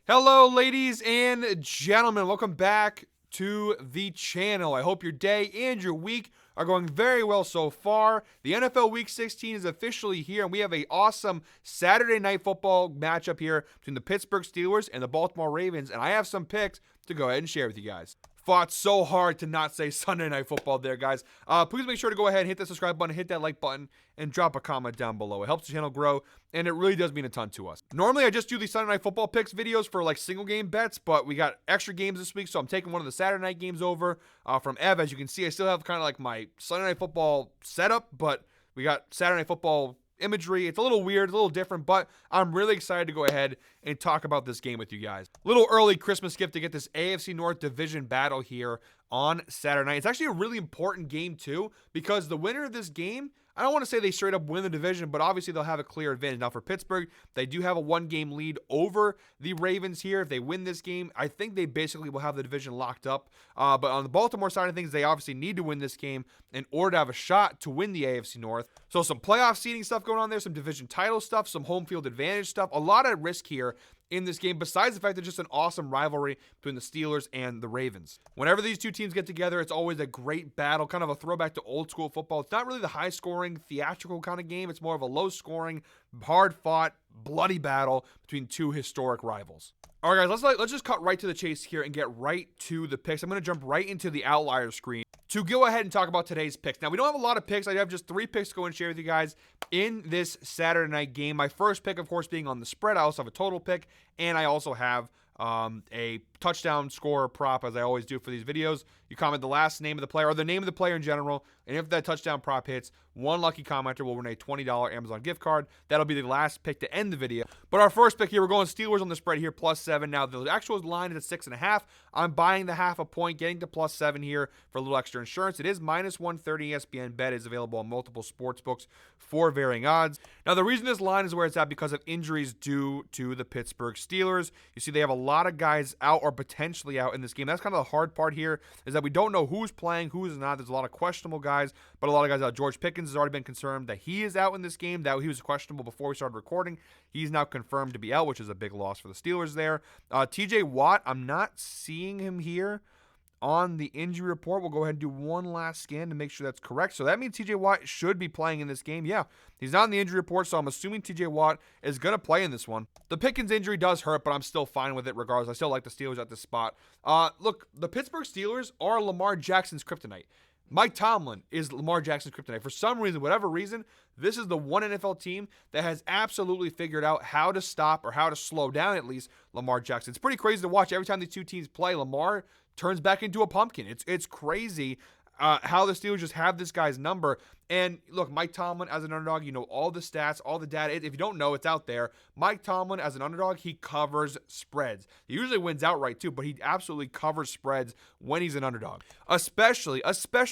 Hello, ladies and gentlemen. Welcome back to the channel. I hope your day and your week are going very well so far. The NFL Week 16 is officially here, and we have an awesome Saturday night football matchup here between the Pittsburgh Steelers and the Baltimore Ravens, and I have some picks to go ahead and share with you guys. Fought so hard to not say Sunday Night Football there, guys. Please make sure to go ahead and hit that subscribe button, hit that like button, and drop a comment down below. It helps the channel grow, and it really does mean a ton to us. Normally, I just do these Sunday Night Football picks videos for like single game bets, but we got extra games this week, so I'm taking one of the Saturday night games over from Ev. As you can see, I still have kind of like my Sunday Night Football setup, but we got Saturday Night Football imagery. It's a little weird, a little different, but I'm really excited to go ahead and talk about this game with you guys. Little early Christmas gift to get this AFC North division battle here on Saturday night. It's actually a really important game too, because the winner of this game, I don't want to say they straight up win the division, but obviously they'll have a clear advantage. Now for Pittsburgh, they do have a one-game lead over the Ravens here. If they win this game, I think they basically will have the division locked up. But on the Baltimore side of things, they obviously need to win this game in order to have a shot to win the AFC North. So some playoff seeding stuff going on there, some division title stuff, some home field advantage stuff. A lot at risk here in this game, besides the fact that it's just an awesome rivalry between the Steelers and the Ravens. Whenever these two teams get together, it's always a great battle, kind of a throwback to old school football. It's not really the high-scoring, theatrical kind of game. It's more of a low-scoring, hard-fought, bloody battle between two historic rivals. All right, guys, let's just cut right to the chase here and get right to the picks. I'm going to jump right into the outlier screen to go ahead and talk about today's picks. Now, we don't have a lot of picks. I have just 3 picks to go and share with you guys in this Saturday night game. My first pick, of course, being on the spread. I also have a total pick, and I also have a touchdown score prop, as I always do for these videos. You comment the last name of the player or the name of the player in general, and if that touchdown prop hits, one lucky commenter will win a $20 Amazon gift card. That'll be the last pick to end the video. But our first pick here, we're going Steelers on the spread here, +7. Now, the actual line is at 6.5. I'm buying the half a point, getting to +7 here for a little extra insurance. It is -130. ESPN bet is available on multiple sports books for varying odds. Now, the reason this line is where it's at because of injuries due to the Pittsburgh Steelers. You see, they have a lot of guys out or potentially out in this game. That's kind of the hard part here, is that we don't know who's playing, who's not. There's a lot of questionable guys, but a lot of guys out. George Pickens has already been confirmed that he is out in this game. That he was questionable before we started recording. He's now confirmed to be out, which is a big loss for the Steelers there. TJ Watt, I'm not seeing him here on the injury report. We'll go ahead and do one last scan to make sure that's correct. So that means TJ Watt should be playing in this game. Yeah, he's not in the injury report, so I'm assuming TJ Watt is going to play in this one. The Pickens injury does hurt, but I'm still fine with it regardless. I still like the Steelers at this spot. Look, the Pittsburgh Steelers are Lamar Jackson's kryptonite. Mike Tomlin is Lamar Jackson's kryptonite. For some reason, whatever reason, this is the one NFL team that has absolutely figured out how to stop or how to slow down, at least, Lamar Jackson. It's pretty crazy to watch. Every time these two teams play, Lamar turns back into a pumpkin. It's crazy how the Steelers just have this guy's number. And look, Mike Tomlin as an underdog, you know all the stats, all the data. If you don't know, it's out there. Mike Tomlin as an underdog, he covers spreads. He usually wins outright too, but he absolutely covers spreads when he's an underdog. Especially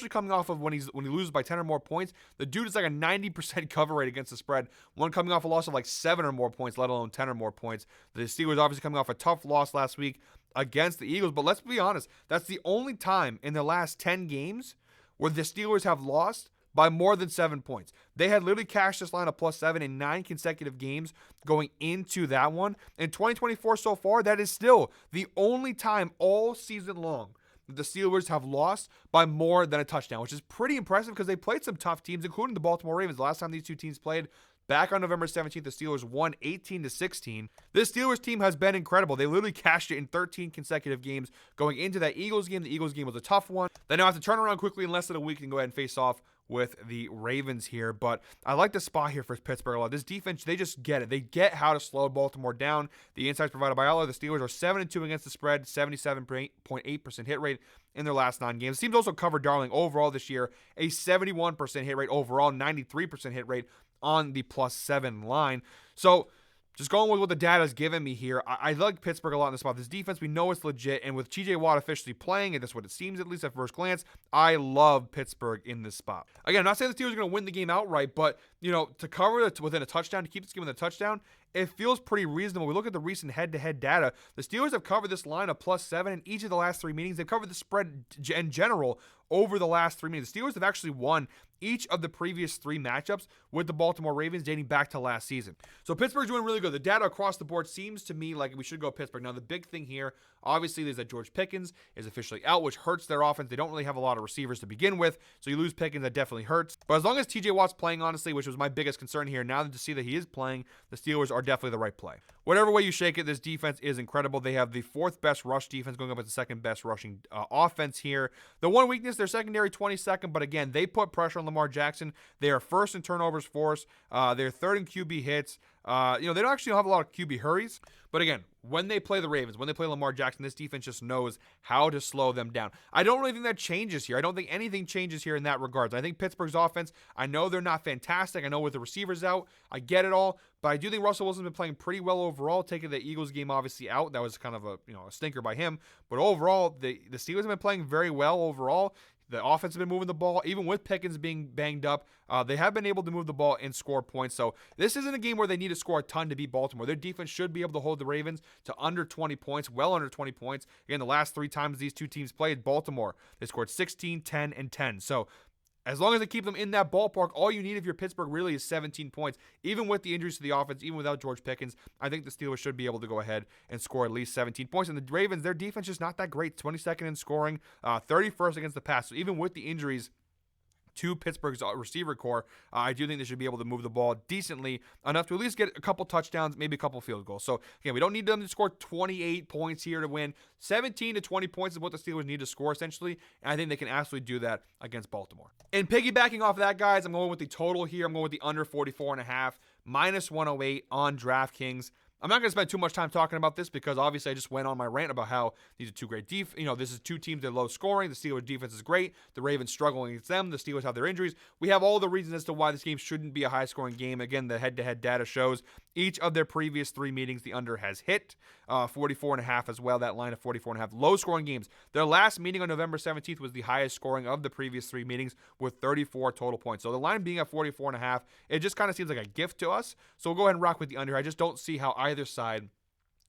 coming off of when he loses by 10 or more points. The dude is like a 90% cover rate against the spread. One coming off a loss of like 7 or more points, let alone 10 or more points. The Steelers obviously coming off a tough loss last week against the Eagles, but let's be honest, that's the only time in the last 10 games where the Steelers have lost by more than 7 points. They had literally cashed this line of +7 in 9 consecutive games going into that one. In 2024 so far, that is still the only time all season long that the Steelers have lost by more than a touchdown, which is pretty impressive because they played some tough teams, including the Baltimore Ravens. The last time these two teams played, back on November 17th, the Steelers won 18-16. This Steelers team has been incredible. They literally cashed it in 13 consecutive games going into that Eagles game. The Eagles game was a tough one. They now have to turn around quickly in less than a week and go ahead and face off with the Ravens here. But I like the spot here for Pittsburgh a lot. This defense, they just get it. They get how to slow Baltimore down. The insights provided by Allah. The Steelers are 7-2 against the spread, 77.8% hit rate in their last 9 games. The team's also covered darling overall this year, a 71% hit rate overall, 93% hit rate on the +7 line. So just going with what the data has given me here, I like Pittsburgh a lot in this spot. This defense, we know it's legit, and with TJ Watt officially playing, and that's what it seems at least at first glance, I love Pittsburgh in this spot. Again, I'm not saying the Steelers are going to win the game outright, but, you know, to cover it within a touchdown, to keep this game within a touchdown, it feels pretty reasonable. We look at the recent head-to-head data. The Steelers have covered this line of +7 in each of the last 3 meetings. They've covered the spread in general over the last 3 meetings. The Steelers have actually won each of the previous 3 matchups with the Baltimore Ravens dating back to last season. So Pittsburgh's doing really good. The data across the board seems to me like we should go Pittsburgh. Now, the big thing here, obviously, is that George Pickens is officially out, which hurts their offense. They don't really have a lot of receivers to begin with, so you lose Pickens, that definitely hurts. But as long as TJ Watt's playing, honestly, which was my biggest concern here, now to see that he is playing, the Steelers are definitely the right play. Whatever way you shake it, this defense is incredible. They have the 4th best rush defense going up as the 2nd best rushing offense here. The one weakness, their secondary 22nd, but again, they put pressure on Lamar Jackson. They are 1st in turnovers forced. They're 3rd in QB hits. They don't actually have a lot of QB hurries. But again, when they play the Ravens, when they play Lamar Jackson, this defense just knows how to slow them down. I don't really think that changes here. I don't think anything changes here in that regards. I think Pittsburgh's offense, I know they're not fantastic. I know with the receivers out, I get it all. But I do think Russell Wilson's been playing pretty well overall, taking the Eagles game obviously out. That was kind of a stinker by him. But overall, the Steelers have been playing very well overall. The offense has been moving the ball. Even with Pickens being banged up, they have been able to move the ball and score points. So this isn't a game where they need to score a ton to beat Baltimore. Their defense should be able to hold the Ravens to under 20 points, well under 20 points. Again, the last 3 times these two teams played Baltimore, they scored 16, 10, and 10. So as long as they keep them in that ballpark, all you need if you're Pittsburgh really is 17 points. Even with the injuries to the offense, even without George Pickens, I think the Steelers should be able to go ahead and score at least 17 points. And the Ravens, their defense is not that great. 22nd in scoring, 31st against the pass. So even with the injuries to Pittsburgh's receiver core, I do think they should be able to move the ball decently enough to at least get a couple touchdowns, maybe a couple field goals. So again, we don't need them to score 28 points here to win. 17 to 20 points is what the Steelers need to score essentially, and I think they can absolutely do that against Baltimore. And piggybacking off of that, guys, I'm going with the total here. I'm going with the under 44.5, -108 on DraftKings. I'm not going to spend too much time talking about this because obviously I just went on my rant about how these are two great this is two teams that are low scoring. The Steelers defense is great. The Ravens struggling against them. The Steelers have their injuries. We have all the reasons as to why this game shouldn't be a high scoring game. Again, the head-to-head data shows each of their previous 3 meetings, the under has hit 44.5 as well. That line of 44.5. Low scoring games. Their last meeting on November 17th was the highest scoring of the previous 3 meetings with 34 total points. So the line being at 44.5, it just kind of seems like a gift to us. So we'll go ahead and rock with the under. I just don't see how either side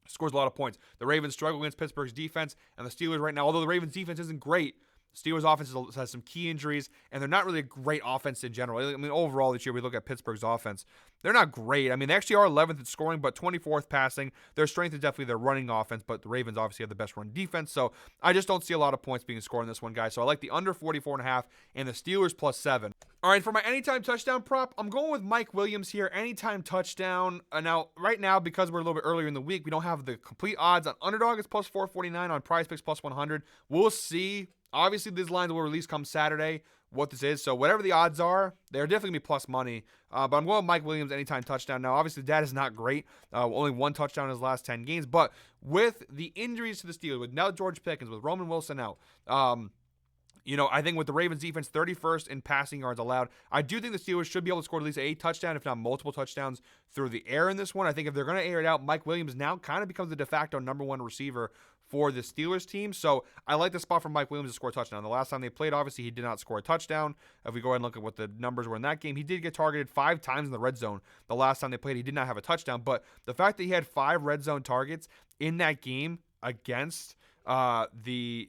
scores a lot of points. The Ravens struggle against Pittsburgh's defense, and the Steelers right now, although the Ravens defense isn't great, the Steelers offense has some key injuries, and they're not really a great offense in general. I mean, overall this year, we look at Pittsburgh's offense. They're not great. I mean, they actually are 11th in scoring, but 24th passing. Their strength is definitely their running offense, but the Ravens obviously have the best run defense, so I just don't see a lot of points being scored in this one, guys. So I like the under 44.5 and the Steelers +7. All right, for my anytime touchdown prop, I'm going with Mike Williams here. Anytime touchdown. Now, right now, because we're a little bit earlier in the week, we don't have the complete odds on Underdog. It's +449 on Prize Picks +100. We'll see. Obviously, these lines will release come Saturday, what this is. So whatever the odds are, they're definitely going to be plus money. But I'm going with Mike Williams anytime touchdown. Now, obviously, the data is not great. Only 1 touchdown in his last 10 games. But with the injuries to the Steelers, with now George Pickens, with Roman Wilson out, I think with the Ravens defense 31st in passing yards allowed, I do think the Steelers should be able to score at least a touchdown, if not multiple touchdowns through the air in this one. I think if they're going to air it out, Mike Williams now kind of becomes the de facto #1 receiver for the Steelers team. So I like the spot for Mike Williams to score a touchdown. The last time they played, obviously, he did not score a touchdown. If we go ahead and look at what the numbers were in that game, he did get targeted 5 times in the red zone. The last time they played, he did not have a touchdown. But the fact that he had 5 red zone targets in that game against the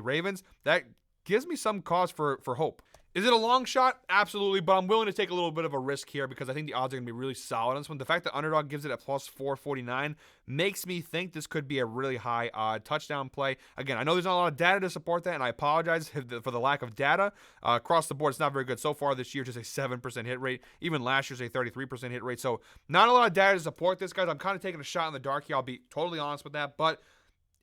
Ravens, that gives me some cause for hope. Is it a long shot? Absolutely, but I'm willing to take a little bit of a risk here because I think the odds are going to be really solid on this one. The fact that Underdog gives it at +449 makes me think this could be a really high odd touchdown play. Again, I know there's not a lot of data to support that, and I apologize for the lack of data. Across the board, it's not very good. So far this year, just a 7% hit rate. Even last year's a 33% hit rate. So not a lot of data to support this, guys. I'm kind of taking a shot in the dark here. I'll be totally honest with that, but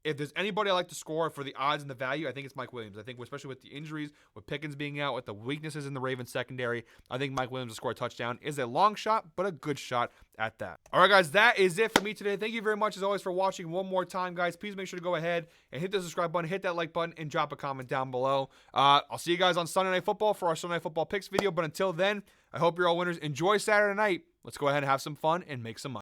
if there's anybody I like to score for the odds and the value, I think it's Mike Williams. I think especially with the injuries, with Pickens being out, with the weaknesses in the Ravens secondary, I think Mike Williams to score a touchdown is a long shot, but a good shot at that. All right, guys, that is it for me today. Thank you very much, as always, for watching one more time, guys. Please make sure to go ahead and hit the subscribe button, hit that like button, and drop a comment down below. I'll see you guys on Sunday Night Football for our Sunday Night Football picks video, but until then, I hope you're all winners. Enjoy Saturday night. Let's go ahead and have some fun and make some money.